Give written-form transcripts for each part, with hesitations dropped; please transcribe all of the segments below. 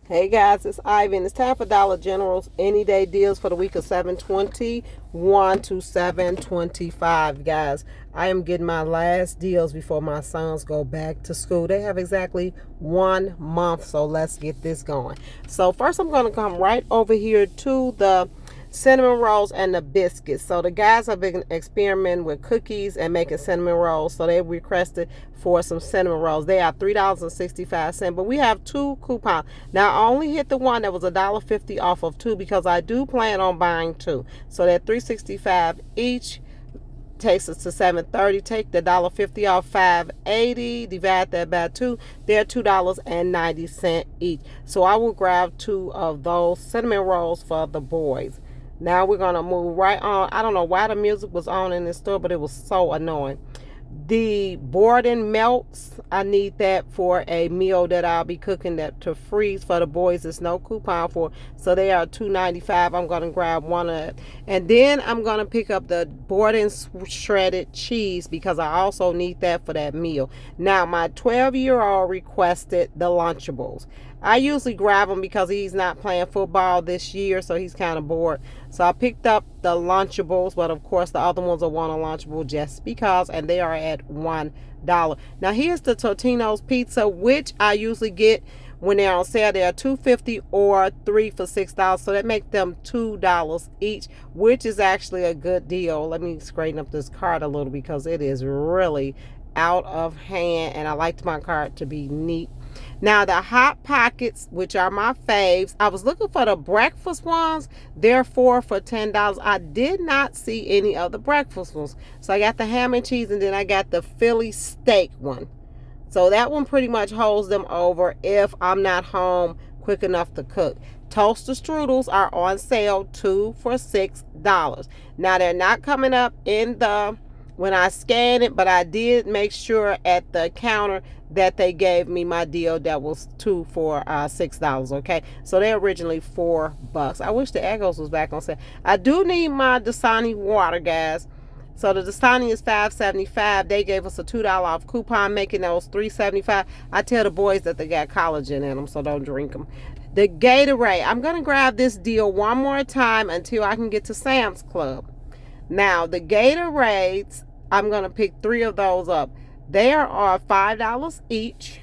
Hey guys, it's Ivan. It's time for Dollar General's any day deals for the week of 7/21 to 7/25. Guys, I am getting my last deals before my sons go back to school. They have exactly 1 month, so let's get this going. So first I'm going to come right over here to the cinnamon rolls and the biscuits. So the guys have been experimenting with cookies and making cinnamon rolls. So they requested for some cinnamon rolls. They are $3.65, but we have 2 coupons. Now I only hit the one that was $1.50 off of 2 because I do plan on buying 2. So that $3.65 each takes us to $7.30. Take the $1.50 off $5.80, divide that by 2. They're $2.90 each. So I will grab 2 of those cinnamon rolls for the boys. Now we're gonna move right on. I don't know why the music was on in this store, but it was so annoying. The Borden melts, I need that for a meal that I'll be cooking that to freeze for the boys. There's no coupon for, so they are $2.95. I'm gonna grab one of it, and then I'm gonna pick up the Borden shredded cheese because I also need that for that meal. Now my 12-year-old requested the Lunchables. I usually grab him because he's not playing football this year, so he's kind of bored. So I picked up the Lunchables, but of course the other ones are one a Lunchable just because, and they are at $1. Now here's the Totino's pizza, which I usually get when they're on sale. They are $2.50 or 3 for $6, so that makes them $2 each, which is actually a good deal. Let me straighten up this cart a little because it is really out of hand, and I liked my cart to be neat. Now the Hot Pockets, which are my faves, I was looking for the breakfast ones. They're 4 for $10. I did not see any of the breakfast ones, so I got the ham and cheese, and then I got the Philly steak one. So that one pretty much holds them over if I'm not home quick enough to cook. Toaster strudels are on sale, 2 for $6. Now they're not coming up in the when I scan it, but I did make sure at the counter that they gave me my deal that was 2 for $6. Okay, so they're originally $4. I wish the Eggos was back on sale. I do need my Dasani water, guys. So the Dasani is $5.75. They gave us a $2 off coupon, making those $3.75. I tell the boys that they got collagen in them, so don't drink them. The Gatorade, I'm going to grab this deal one more time until I can get to Sam's Club. Now, the Gatorades, I'm going to pick 3 of those up. They are $5 each,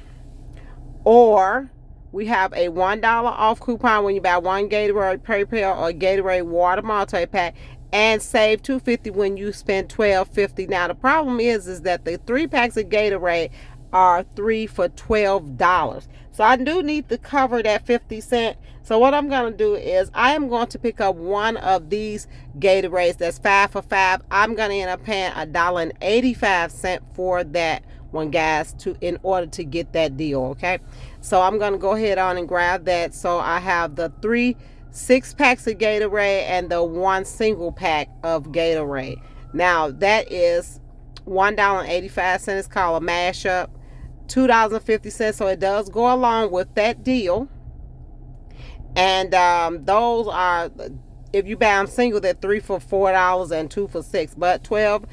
or we have a $1 off coupon when you buy 1 Gatorade Pre-Pill or Gatorade Water Multi-Pack, and save $2.50 when you spend $12.50. Now, the problem is that the 3 packs of Gatorade are 3 for $12. So I do need to cover that 50 cent. So what I'm going to do is I am going to pick up one of these Gatorades that's 5 for $5. I'm going to end up paying $1.85 for that one, guys, in order to get that deal. Okay, so I'm going to go ahead on and grab that. So I have the 6 packs of Gatorade and the 1 single pack of Gatorade. Now that is $1.85. It's called a mashup. $2.50, so it does go along with that deal. And those are, if you buy them single, they're 3 for $4 and 2 for $6. But $12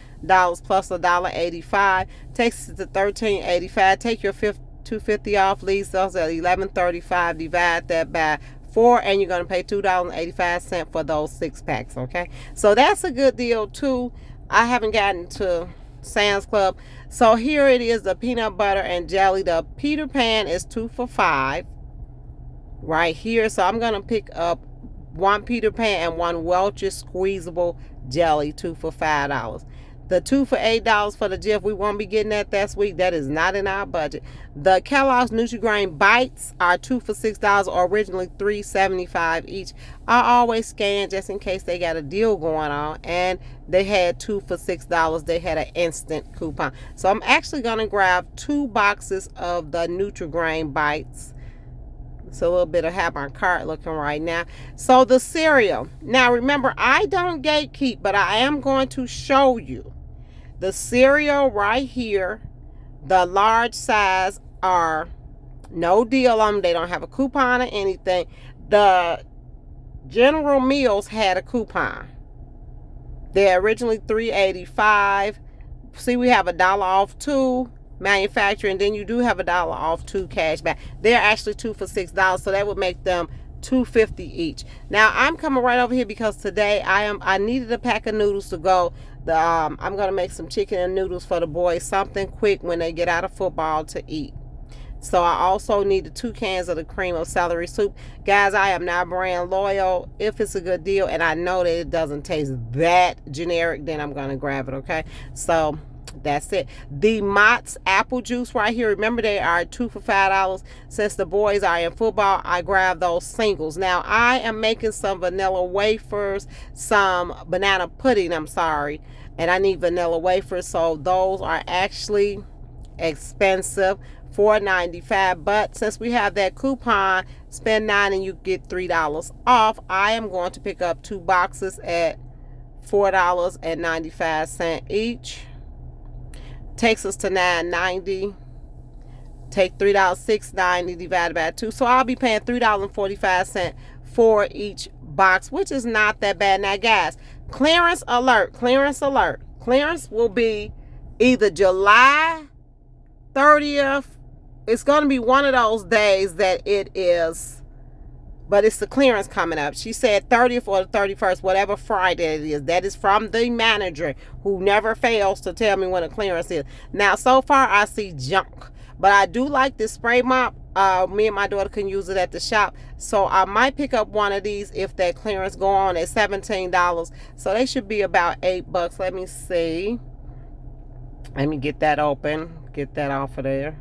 plus $1.85 takes it to $13.85. Take your $2.50 off, leaves those at $11.35. Divide that by 4, and you're going to pay $2.85 for those 6 packs. Okay, so that's a good deal too. I haven't gotten to Sam's Club. So here it is, the peanut butter and jelly. The Peter Pan is 2 for $5 right here. So I'm going to pick up 1 Peter Pan and 1 Welch's squeezable jelly, 2 for $5. The 2 for $8 for the Jif, we won't be getting that this week. That is not in our budget. The Kellogg's Nutri-Grain Bites are 2 for $6, or originally $3.75 each. I always scan just in case they got a deal going on, and they had 2 for $6. They had an instant coupon. So I'm actually going to grab 2 boxes of the Nutri-Grain Bites. It's a little bit of how my cart looking right now. So the cereal. Now remember, I don't gatekeep, but I am going to show you. The cereal right here, the large size, are no deal on them. They don't have a coupon or anything. The General Mills had a coupon. They're originally $3.85. See, we have $1 off too. manufacturer, and then you do have $1 off 2 cash back. They're actually 2 for $6, so that would make them $2.50 each. Now I'm coming right over here because today I needed a pack of noodles to go. I'm gonna make some chicken and noodles for the boys, something quick when they get out of football to eat. So I also needed 2 cans of the cream of celery soup. Guys, I am not brand loyal. If it's a good deal and I know that it doesn't taste that generic, then I'm gonna grab it, okay? So that's it. The Mott's apple juice right here, remember they are 2 for $5. Since the boys are in football, I grabbed those singles. Now I am making some vanilla wafers, some banana pudding, I'm sorry, and I need vanilla wafers, so those are actually expensive, $4.95, but since we have that coupon, spend $9 and you get $3 off, I am going to pick up 2 boxes at $4.95 each. Takes us to $9.90. Take $3, $6.90 divided by 2, so I'll be paying $3.45 for each box, which is not that bad. Now guys, clearance alert, clearance alert. Clearance will be either July 30th. It's going to be one of those days that it is, but it's the clearance coming up. She said 30th or the 31st, whatever Friday it is. That is from the manager, who never fails to tell me when a clearance is. Now, so far, I see junk, but I do like this spray mop. Me and my daughter can use it at the shop, so I might pick up one of these if that clearance go on at $17. So they should be about $8. Let me see. Let me get that open. Get that off of there.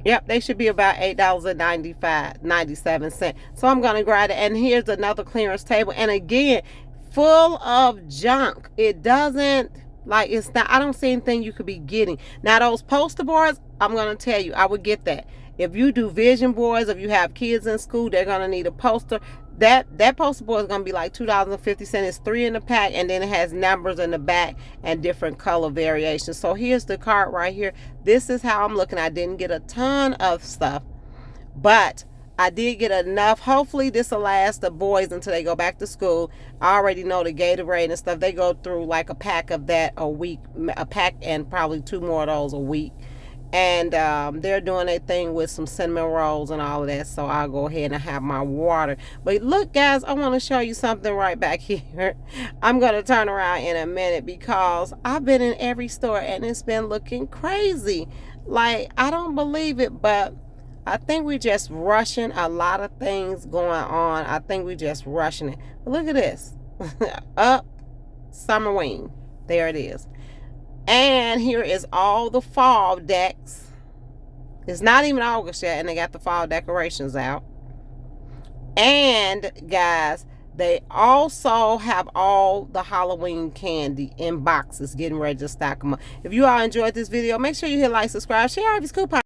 Yep, they should be about $8.97. So I'm going to grab it. And here's another clearance table. And again, full of junk. It doesn't, like, it's not, I don't see anything you could be getting. Now, those poster boards, I'm going to tell you, I would get that. If you do vision boards, if you have kids in school, they're going to need a poster. That poster board is going to be like $2.50. It's 3 in the pack, and then it has numbers in the back and different color variations. So here's the cart right here. This is how I'm looking. I didn't get a ton of stuff, but I did get enough. Hopefully this will last the boys until they go back to school. I already know the Gatorade and stuff, they go through like a pack of that a week, a pack and probably 2 more of those a week. And they're doing a thing with some cinnamon rolls and all of that, so I'll go ahead and have my water. But look guys, I want to show you something right back here. I'm going to turn around in a minute because I've been in every store and it's been looking crazy. Like, I don't believe it, but I think we're just rushing a lot of things going on. I think we're just rushing it. But look at this. Up summer wing. There it is. And here is all the fall decks. It's not even August yet, and they got the fall decorations out. And guys, they also have all the Halloween candy in boxes, getting ready to stock them up. If you all enjoyed this video, make sure you hit like, subscribe, share Harvey's coupon.